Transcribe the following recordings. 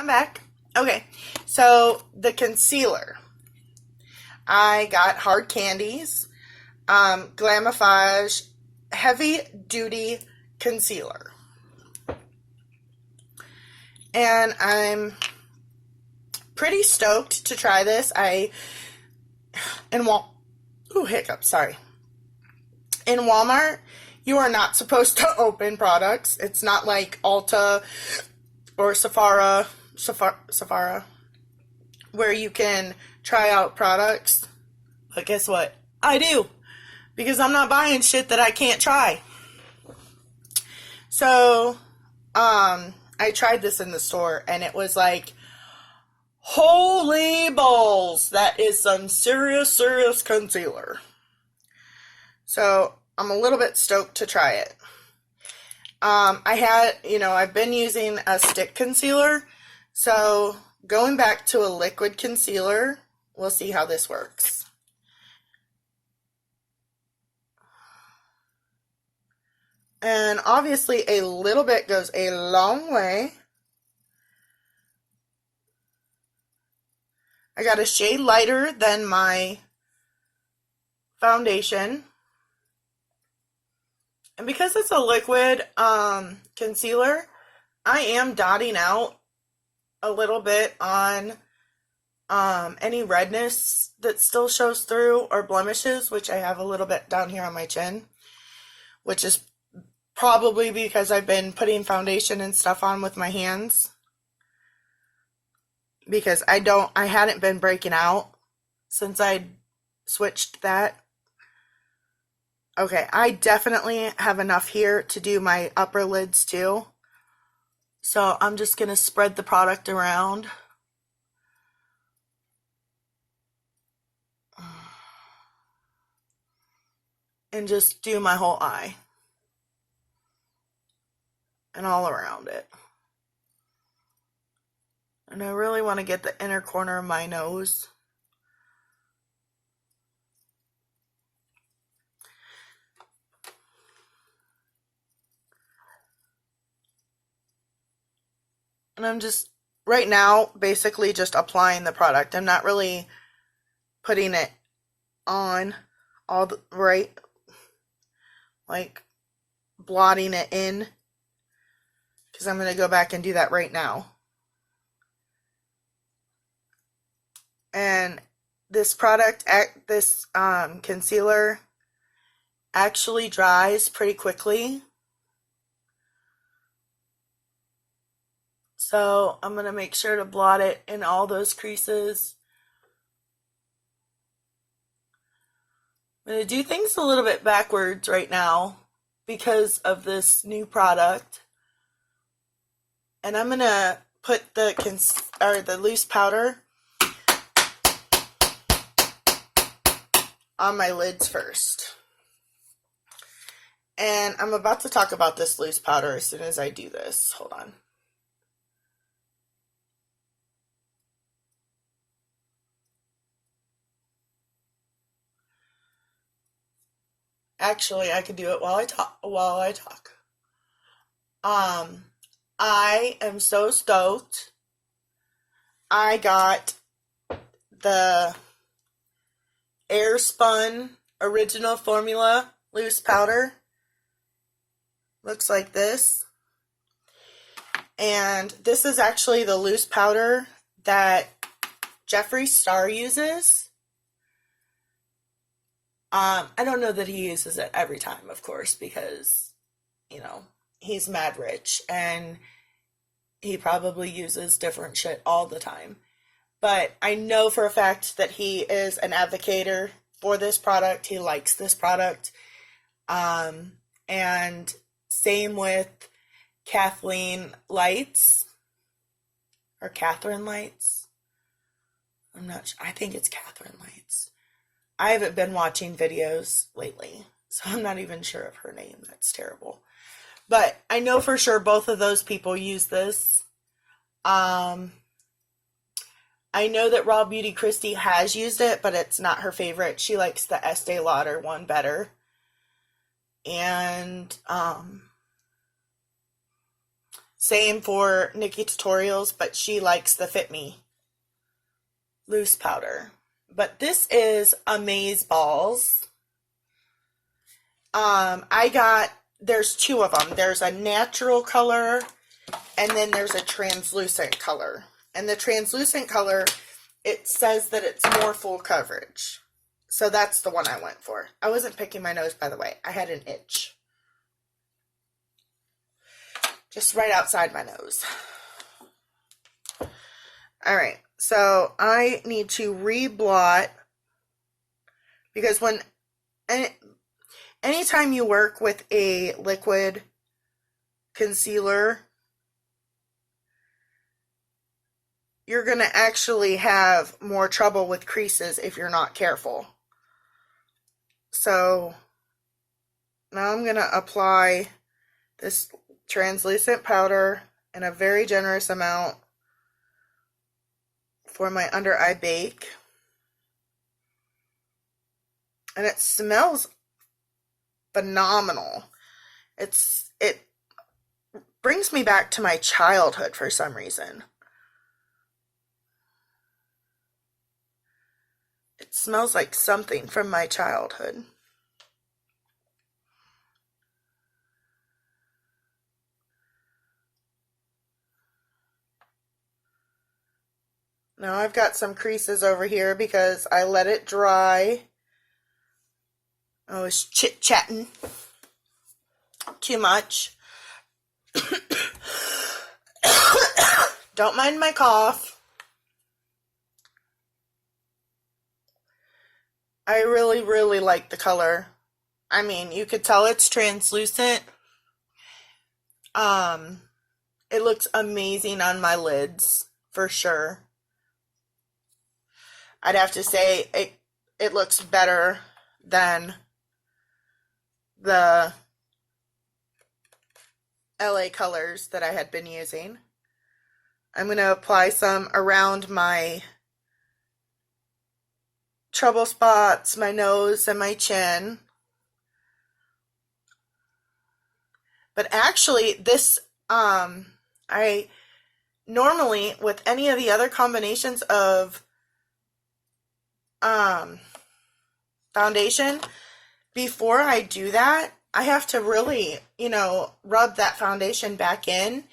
I'm back. Okay, so the concealer. I got Hard Candy's Glamifage Heavy Duty Concealer. And I'm pretty stoked to try this. Hiccup, sorry. In Walmart, you are not supposed to open products. It's not like Ulta or Sephora, where you can try out products. But guess what? I do. Because I'm not buying shit that I can't try. So, I tried this in the store and it was like, holy balls, that is some serious concealer. So, I'm a little bit stoked to try it. I've been using a stick concealer, so going back to a liquid concealer, we'll see how this works. And obviously a little bit goes a long way. I got a shade lighter than my foundation. And because it's a liquid concealer, I am dotting out a little bit on any redness that still shows through or blemishes, which I have a little bit down here on my chin, which is probably because I've been putting foundation and stuff on with my hands. Because I hadn't been breaking out since I switched that. Okay, I definitely have enough here to do my upper lids too. So I'm just going to spread the product around. And just do my whole eye. And all around it. And I really want to get the inner corner of my nose. And I'm just, right now, basically just applying the product. I'm not really putting it on like blotting it in. Because I'm going to go back and do that right now. And this concealer actually dries pretty quickly. So I'm going to make sure to blot it in all those creases. I'm going to do things a little bit backwards right now because of this new product. And I'm going to put the loose powder on my lids first. And I'm about to talk about this loose powder as soon as I do this. Hold on. Actually, I could do it while I talk. I am so stoked. I got the Airspun original formula loose powder. Looks like this. And this is actually the loose powder that Jeffree Star uses. I don't know that he uses it every time, of course, because, he's mad rich and he probably uses different shit all the time. But I know for a fact that he is an advocate for this product. He likes this product. And same with Kathleen Lights. Or Catherine Lights. I'm not sure. I think it's Catherine Lights. I haven't been watching videos lately, so I'm not even sure of her name. That's terrible. But I know for sure both of those people use this. I know that Raw Beauty Kristi has used it, but it's not her favorite. She likes the Estee Lauder one better. And Same for Nikki Tutorials, but she likes the Fit Me loose powder. But this is Amaze Balls. There's two of them. There's a natural color and then there's a translucent color. And the translucent color, it says that it's more full coverage. So that's the one I went for. I wasn't picking my nose, by the way. I had an itch. Just right outside my nose. Alright, so I need to re-blot because anytime you work with a liquid concealer, you're going to actually have more trouble with creases if you're not careful. So now I'm going to apply this translucent powder in a very generous amount for my under eye bake. And it smells phenomenal. It brings me back to my childhood for some reason. It smells like something from my childhood. Now I've got some creases over here because I let it dry. I was chit-chatting too much. Don't mind my cough. I really, really like the color. I mean, you could tell it's translucent. It looks amazing on my lids, for sure. I'd have to say it looks better than the LA colors that I had been using. I'm going to apply some around my trouble spots, my nose, and my chin. But actually, this, I normally, with any of the other combinations of foundation, before I do that, I have to really, rub that foundation back in.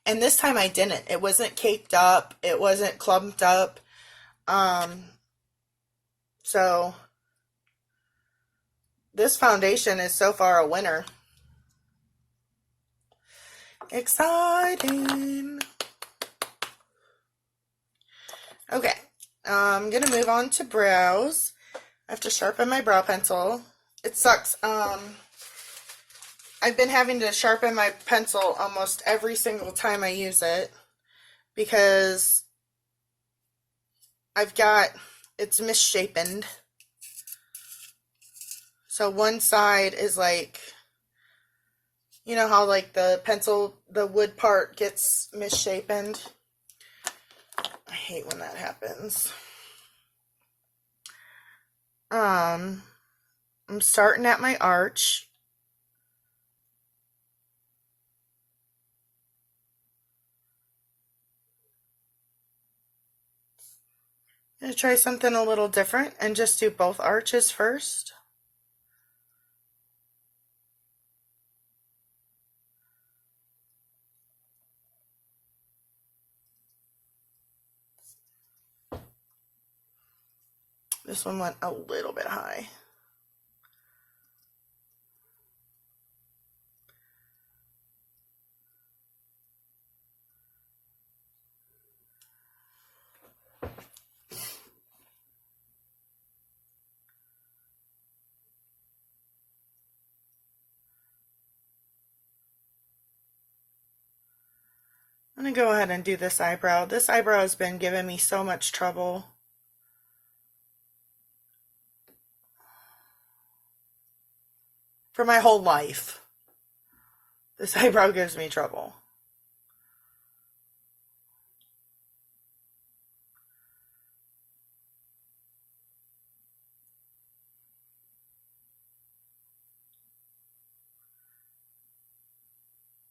And this time I didn't. It wasn't caked up. It wasn't clumped up. So this foundation is so far a winner. Exciting. Okay, I'm going to move on to brows. I have to sharpen my brow pencil. It sucks. I've been having to sharpen my pencil almost every single time I use it because it's misshapen. So one side is like, you know how like the wood part gets misshapen? I hate when that happens. I'm starting at my arch. I'm going to try something a little different and just do both arches first. This one went a little bit high. I'm going to go ahead and do this eyebrow. This eyebrow has been giving me so much trouble. For my whole life. This eyebrow gives me trouble.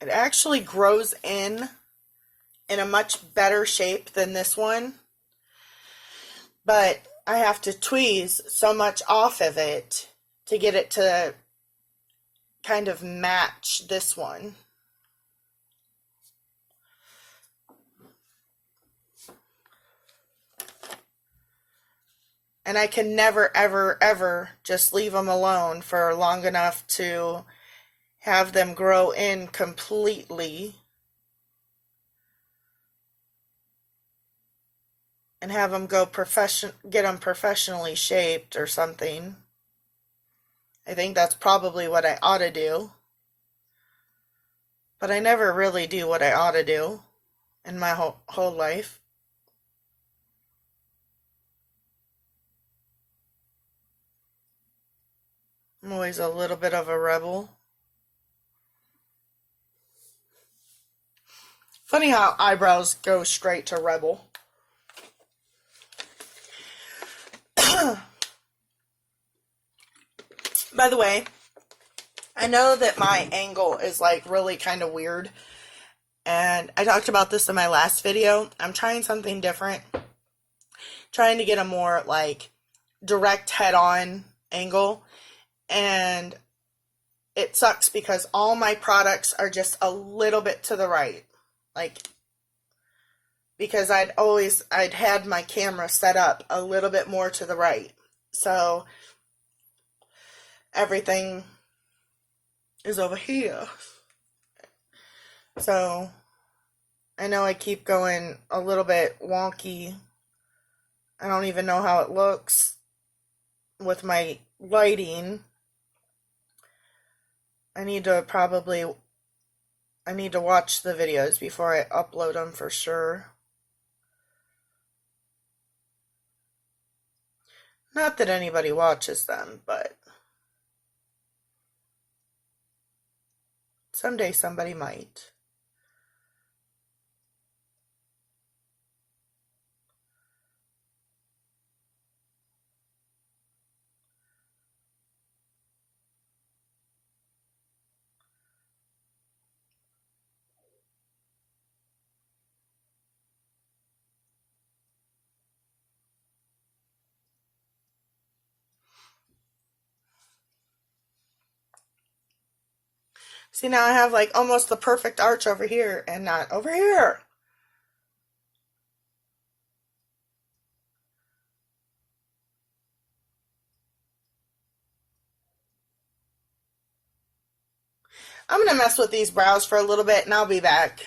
It actually grows in a much better shape than this one, but I have to tweeze so much off of it to get it to kind of match this one. And I can never, ever, ever just leave them alone for long enough to have them grow in completely and have them get them professionally shaped or something. I think that's probably what I ought to do. But I never really do what I ought to do in my whole life. I'm always a little bit of a rebel. Funny how eyebrows go straight to rebel. By the way, I know that my angle is like really kind of weird, and I talked about this in my last video. I'm trying something different, trying to get a more like direct head-on angle, and it sucks because all my products are just a little bit to the right, like because I'd had my camera set up a little bit more to the right, so everything is over here. So I know I keep going a little bit wonky. I don't even know how it looks with my lighting. I need to watch the videos before I upload them for sure. Not that anybody watches them, but someday somebody might. See, now I have like almost the perfect arch over here and not over here. I'm going to mess with these brows for a little bit and I'll be back.